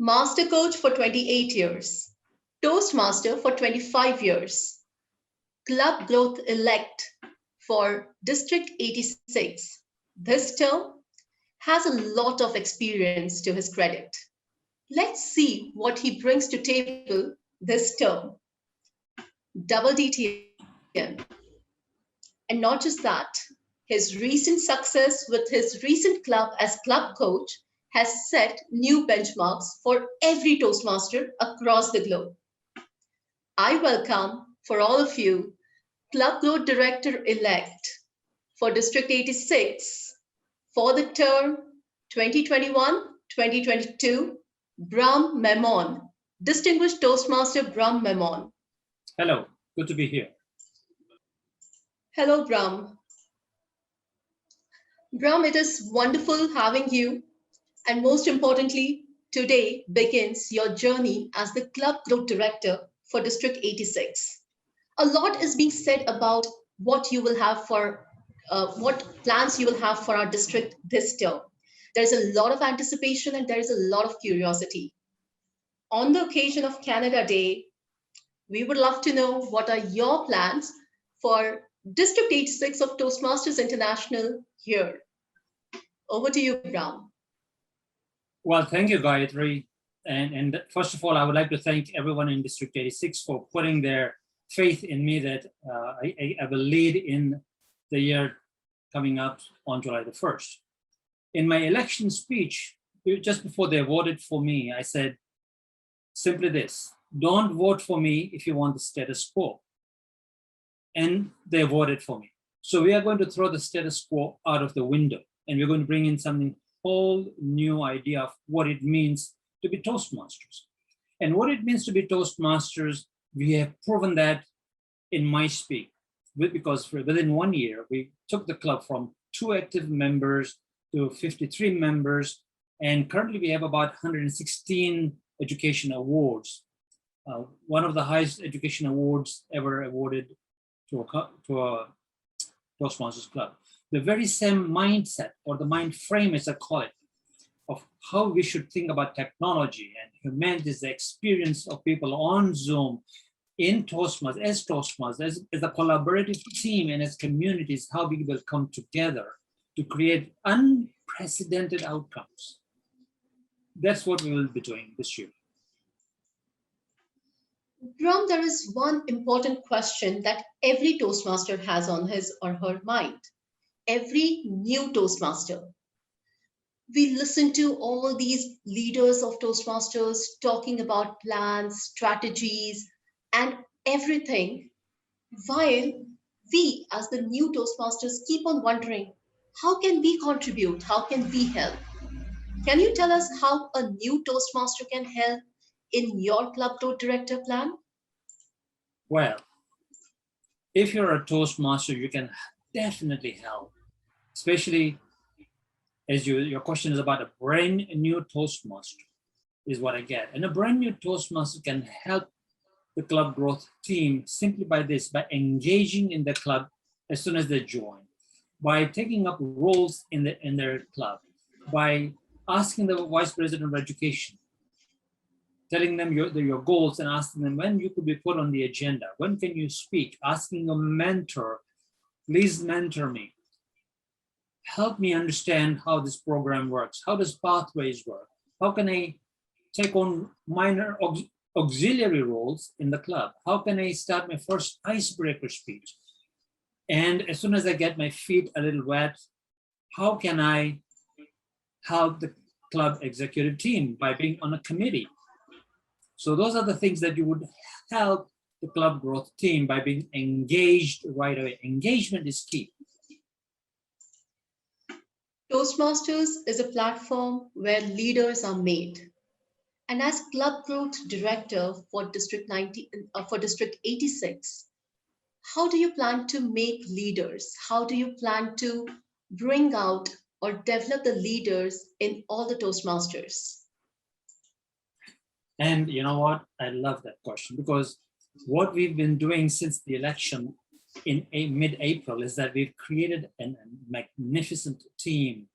Master Coach for 28 years, Toastmaster for 25 years, Club Growth Elect for District 86. This term has a lot of experience to his credit. Let's see what he brings to table this term. Double DTM. And not just that, his recent success with his recent club as club coach has set new benchmarks for every Toastmaster across the globe. I welcome for all of you, Club Growth Director-elect for District 86 for the term 2021-2022, Bram Memon, Distinguished Toastmaster Bram Memon. Hello, good to be here. Hello, Bram. Bram, it is wonderful having you. And most importantly, today begins your journey as the Club Growth Director for District 86. A lot is being said about what you will have for, what plans you will have for our district this term. There's a lot of anticipation and there is a lot of curiosity. On the occasion of Canada Day, we would love to know what are your plans for District 86 of Toastmasters International here. Over to you, Bram. Well, thank you, Gayatri. And first of all, I would like to thank everyone in District 86 for putting their faith in me that I will lead in the year coming up on July the 1st. In my election speech, just before they voted for me, I said simply this: don't vote for me if you want the status quo. And they voted for me. So we are going to throw the status quo out of the window, and we're going to bring in something whole new idea of what it means to be Toastmasters. And what it means to be Toastmasters, we have proven that in my speak, because within 1 year, we took the club from 2 active members to 53 members, and currently we have about 116 education awards. One of the highest education awards ever awarded to a Toastmasters club. The very same mindset, or the mind frame as I call it, of how we should think about technology and humanity, the experience of people on Zoom, in Toastmasters, as a collaborative team and as communities, how we will come together to create unprecedented outcomes. That's what we will be doing this year. Bram, there is one important question that every Toastmaster has on his or her mind. Every new Toastmaster. We listen to all these leaders of Toastmasters talking about plans, strategies, and everything, while we as the new Toastmasters keep on wondering, how can we contribute? How can we help? Can you tell us how a new Toastmaster can help in your Club Growth Director plan? Well, if you're a Toastmaster, you can definitely help, especially as your question is about a brand new Toastmaster, is what I get. And a brand new Toastmaster can help the club growth team simply by engaging in the club as soon as they join, by taking up roles in their club, by asking the Vice President of Education, telling them your goals and asking them when you could be put on the agenda, when can you speak, asking a mentor, please mentor me. Help me understand how this program works. How does Pathways work? How can I take on minor auxiliary roles in the club? How can I start my first icebreaker speech? And as soon as I get my feet a little wet, how can I help the club executive team by being on a committee? So those are the things that you would help the club growth team by being engaged right away. Engagement is key. Toastmasters is a platform where leaders are made. And as Club Growth Director for District 86, how do you plan to make leaders? How do you plan to bring out or develop the leaders in all the Toastmasters? And you know what? I love that question, because what we've been doing since the election in mid-April is that we've created a magnificent team.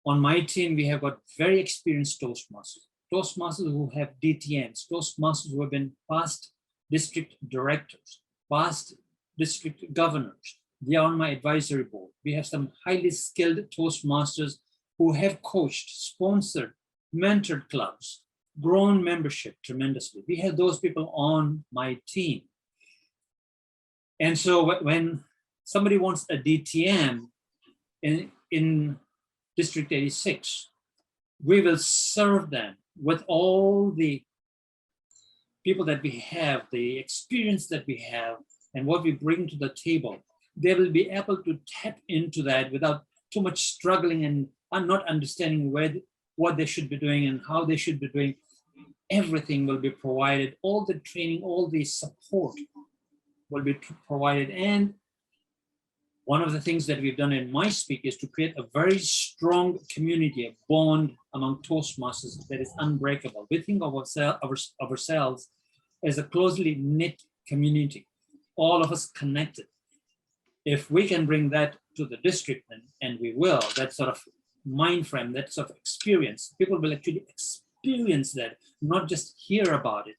On my team, we have got very experienced Toastmasters, Toastmasters who have DTMs, Toastmasters who have been past district directors, past district governors. They are on my advisory board. We have some highly skilled Toastmasters who have coached, sponsored, mentored clubs, grown membership tremendously. We have those people on my team. And so when somebody wants a DTM in District 86, we will serve them with all the people that we have, the experience that we have, and what we bring to the table. They will be able to tap into that without too much struggling and not understanding what they should be doing and how they should be doing. Everything will be provided, all the training, all the support will be provided. And one of the things that we've done in MySpeak is to create a very strong community, a bond among Toastmasters that is unbreakable. We think of ourselves as a closely knit community, all of us connected. If we can bring that to the district, and we will, that sort of mind frame, that sort of experience, people will actually experience that, not just hear about it.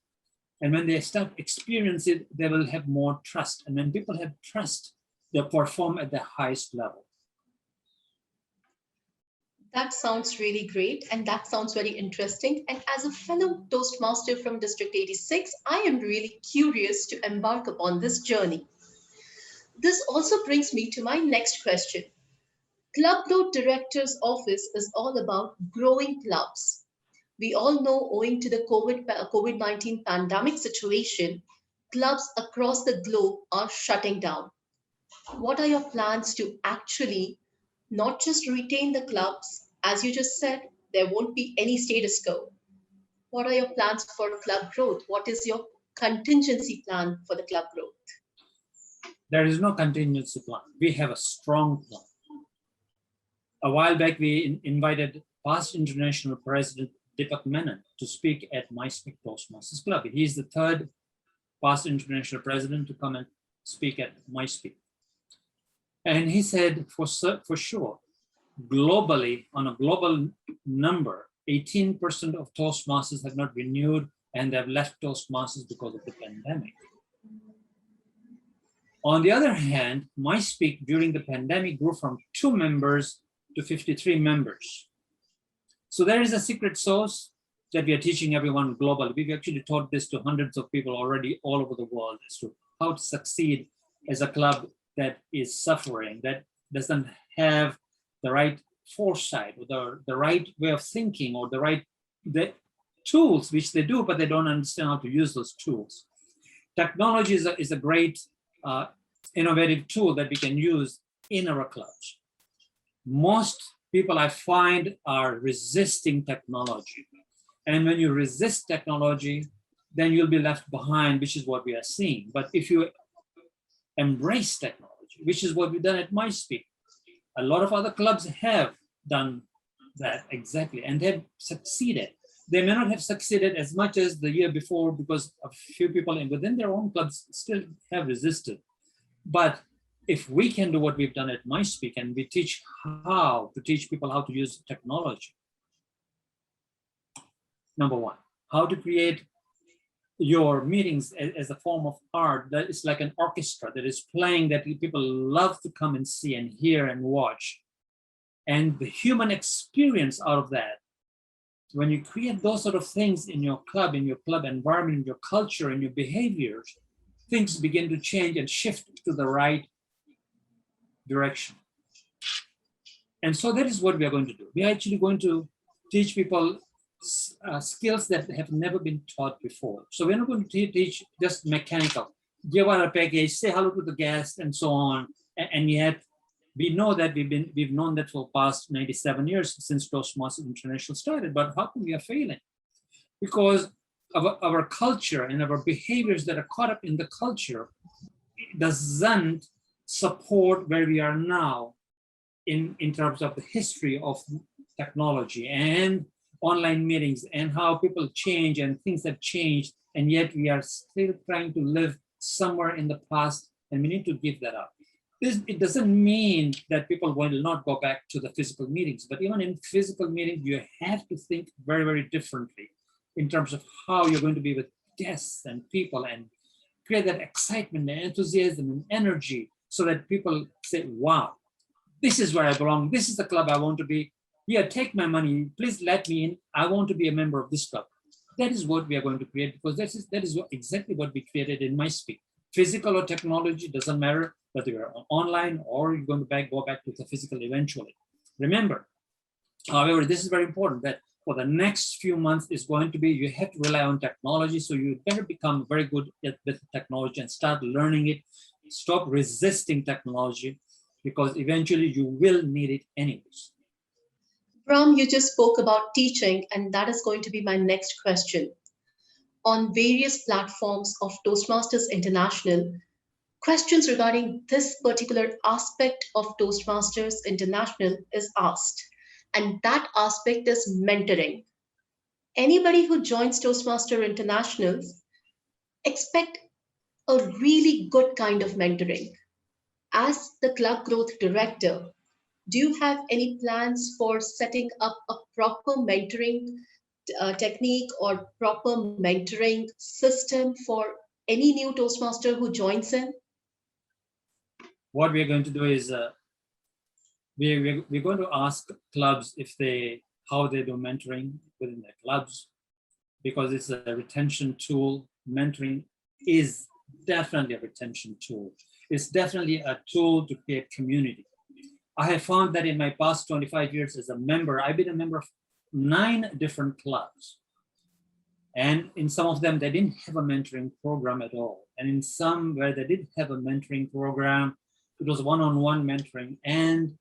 And when they start experiencing it, they will have more trust. And when people have trust, they perform at the highest level. That sounds really great, and that sounds very interesting. And as a fellow Toastmaster from District 86, I am really curious to embark upon this journey. This also brings me to my next question. Club Growth Director's Office is all about growing clubs. We all know, owing to the COVID-19 pandemic situation, clubs across the globe are shutting down. What are your plans to actually not just retain the clubs? As you just said, there won't be any status quo. What are your plans for club growth? What is your contingency plan for the club growth? There is no contingency plan. We have a strong plan. A while back, we invited past international president Deepak Menon to speak at MySpeak Toastmasters Club. He is the third past international president to come and speak at MySpeak. And he said, for sure, globally, on a global number, 18% of Toastmasters have not renewed, and they've left Toastmasters because of the pandemic. On the other hand, MySpeak during the pandemic grew from 2 members to 53 members. So there is a secret sauce that we are teaching everyone globally. We've actually taught this to hundreds of people already all over the world as to how to succeed as a club that is suffering, that doesn't have the right foresight or the right way of thinking or the tools, which they do, but they don't understand how to use those tools. Technology is a great innovative tool that we can use in our clubs. Most people I find are resisting technology. And when you resist technology, then you'll be left behind, which is what we are seeing. But if you embrace technology, which is what we've done at MySpeak, a lot of other clubs have done that exactly, and they've succeeded. They may not have succeeded as much as the year before because a few people within their own clubs still have resisted. But if we can do what we've done at MySpeak and we teach how to teach people how to use technology. Number one, how to create your meetings as a form of art that is like an orchestra that is playing, that people love to come and see and hear and watch. And the human experience out of that, when you create those sort of things in your club environment, in your culture, in your behaviors, things begin to change and shift to the right direction. And so that is what we are going to do. We are actually going to teach people skills that have never been taught before. So we're not going to teach just mechanical, give out a package, say hello to the guest, and so on. And yet we know that we've known that for the past 97 years since Toastmasters International started. But how come we are failing? Because of our culture and our behaviors that are caught up in the culture doesn't support where we are now in terms of the history of technology and online meetings and how people change and things have changed, and yet we are still trying to live somewhere in the past, and we need to give that up. It doesn't mean that people will not go back to the physical meetings, but even in physical meetings, you have to think very, very differently. in terms of how you're going to be with guests and people, and create that excitement and enthusiasm and energy so that people say, wow, this is where I belong. This is the club I want to be. Yeah, take my money. Please let me in. I want to be a member of this club. That is what we are going to create, because that is exactly what we created in MySpeak. Physical or technology, doesn't matter whether you're online or you're going to go back to the physical eventually. Remember, however, this is very important, that for the next few months is going to be, you have to rely on technology. So you better become very good with technology and start learning it. Stop resisting technology, because eventually you will need it anyways. Brahm, you just spoke about teaching, and that is going to be my next question. On various platforms of Toastmasters International, questions regarding this particular aspect of Toastmasters International is asked, and that aspect is mentoring. Anybody who joins Toastmaster International expect a really good kind of mentoring. As the club growth director, do you have any plans for setting up a proper mentoring technique or proper mentoring system for any new Toastmaster who joins in? What we're going to do is we're going to ask clubs if how they do mentoring within their clubs, because it's a retention tool. Mentoring is definitely a retention tool. It's definitely a tool to create community. I have found that in my past 25 years as a member, I've been a member of 9 different clubs. And in some of them, they didn't have a mentoring program at all. And in some where they did have a mentoring program, it was one-on-one mentoring. And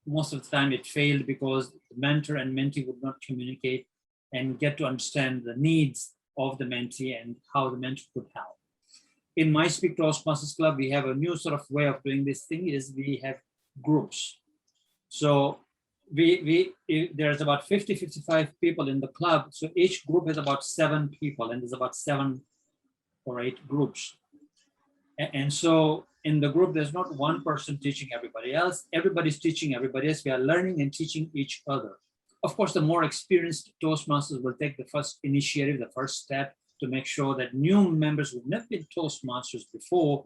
most of the time it failed because the mentor and mentee would not communicate and get to understand the needs of the mentee and how the mentor could help. In MySpeak Toastmasters Club, we have a new sort of way of doing this thing, is we have groups. So there's about 50, 55 people in the club. So each group has about 7 people, and there's about 7 or 8 groups. And so in the group, there's not one person teaching everybody else. Everybody's teaching everybody else. We are learning and teaching each other. Of course, the more experienced Toastmasters will take the first initiative, the first step, to make sure that new members who've never been Toastmasters before,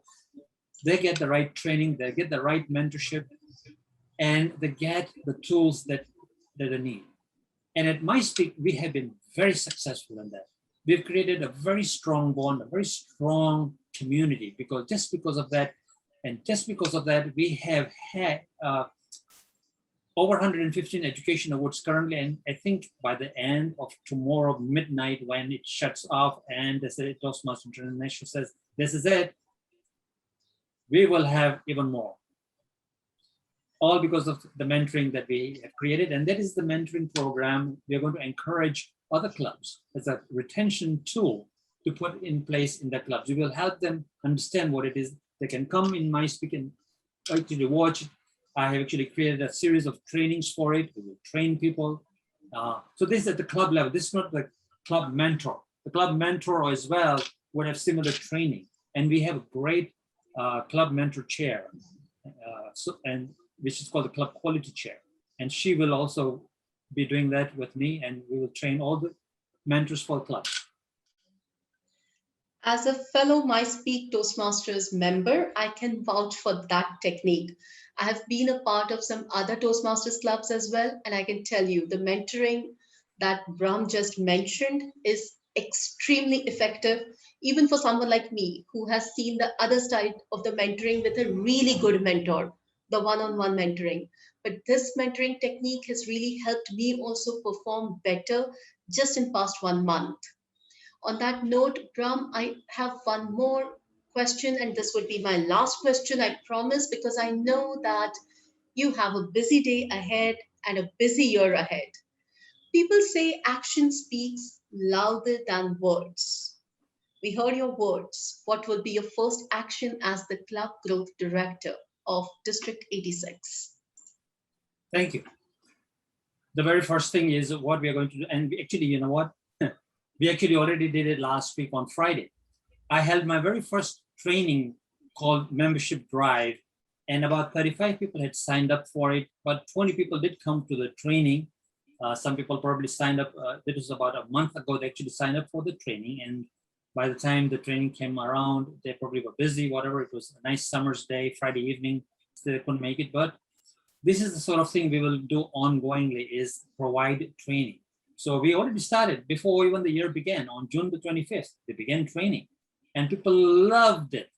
they get the right training, they get the right mentorship, and they get the tools that they need. And at MySpeak, we have been very successful in that. We've created a very strong bond, a very strong community, because of that, we have had over 115 education awards currently. And I think by the end of tomorrow midnight, when it shuts off and the Toastmasters International says, this is it, we will have even more. All because of the mentoring that we have created. And that is the mentoring program we are going to encourage other clubs as a retention tool to put in place in the clubs. We will help them understand what it is. They can come in MySpeak and actually watch it. I have actually created a series of trainings for it. We will train people. So this is at the club level. This is not the club mentor. The club mentor as well would have similar training. And we have a great club mentor chair, which is called the club quality chair. And she will also be doing that with me, and we will train all the mentors for clubs. As a fellow MySpeak Toastmasters member, I can vouch for that technique. I have been a part of some other Toastmasters clubs as well, and I can tell you the mentoring that Brahm just mentioned is extremely effective, even for someone like me who has seen the other side of the mentoring with a really good mentor, the one-on-one mentoring. But this mentoring technique has really helped me also perform better just in past 1 month. On that note, Brahm, I have one more question, and this would be my last question, I promise, because I know that you have a busy day ahead and a busy year ahead. People say action speaks louder than words. We heard your words. What will be your first action as the club growth director of District 86? Thank you. The very first thing is what we are going to do. And actually, you know what? We actually already did it last week on Friday. I held my very first training called Membership Drive, and about 35 people had signed up for it, but 20 people did come to the training. Some people probably signed up. It was about a month ago. They actually signed up for the training, and by the time the training came around, they probably were busy. Whatever, it was a nice summer's day, Friday evening, so they couldn't make it. But this is the sort of thing we will do ongoingly: is provide training. So we already started before even the year began. On June the 25th, they began training, and people loved it.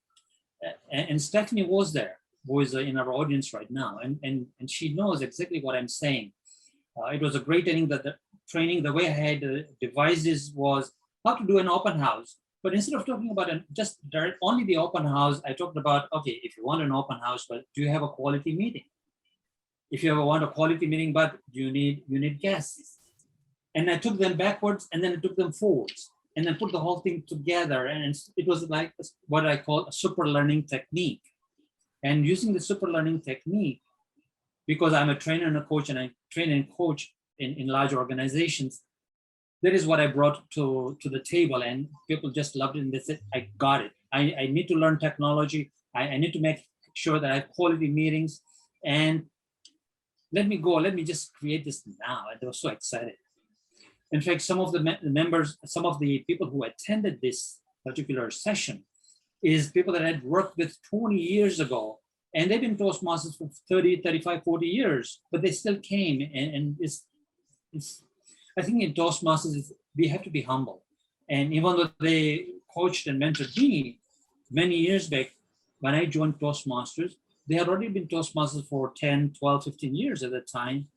And Stephanie was there, who is in our audience right now, and she knows exactly what I'm saying. It was a great training. That the training, the way I had devices was how to do an open house. But instead of talking about just only the open house, I talked about, okay, if you want an open house, but do you have a quality meeting? If you ever want a quality meeting, but you need guests. And I took them backwards, and then I took them forwards, and then put the whole thing together. And it was like what I call a super learning technique. And using the super learning technique, because I'm a trainer and a coach, and I train and coach in large organizations, that is what I brought to the table, and people just loved it, and they said, I got it. I need to learn technology. I need to make sure that I have quality meetings, and let me just create this now. And they were so excited. In fact, some of the members, some of the people who attended this particular session is people that I had worked with 20 years ago, and they've been Toastmasters for 30, 35, 40 years, but they still came. And it's I think in Toastmasters, we have to be humble. And even though they coached and mentored me many years back, when I joined Toastmasters, they had already been Toastmasters for 10, 12, 15 years at that time.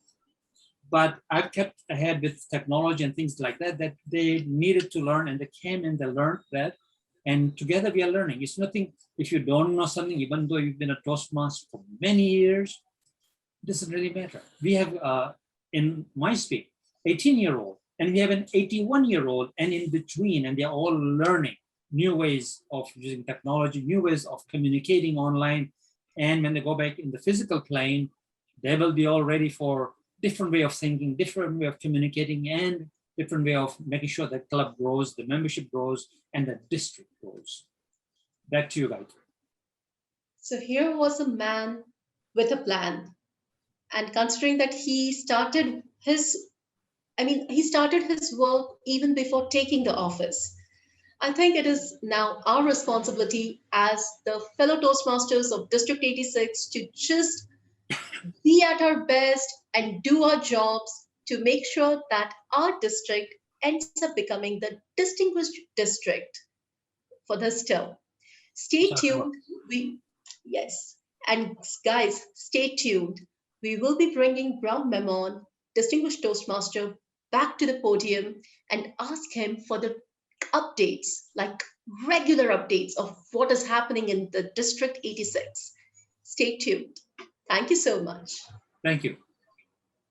But I've kept ahead with technology and things like that, that they needed to learn, and they came and they learned that. And together we are learning. It's nothing, if you don't know something, even though you've been a Toastmaster for many years, it doesn't really matter. We have in my speak, 18-year-old, and we have an 81-year-old, and in between, and they're all learning new ways of using technology, new ways of communicating online. And when they go back in the physical plane, they will be all ready for different way of thinking, different way of communicating, and different way of making sure the club grows, the membership grows, and the district grows. Back to you, Gayatri. So here was a man with a plan. And considering that he started his work even before taking the office. I think it is now our responsibility as the fellow Toastmasters of District 86 to just be at our best and do our jobs to make sure that our district ends up becoming the distinguished district for this term. Stay tuned. Yes. And guys, stay tuned. We will be bringing Brown Memon, distinguished Toastmaster, back to the podium and ask him for the updates, like regular updates of what is happening in the District 86. Stay tuned. Thank you so much. Thank you.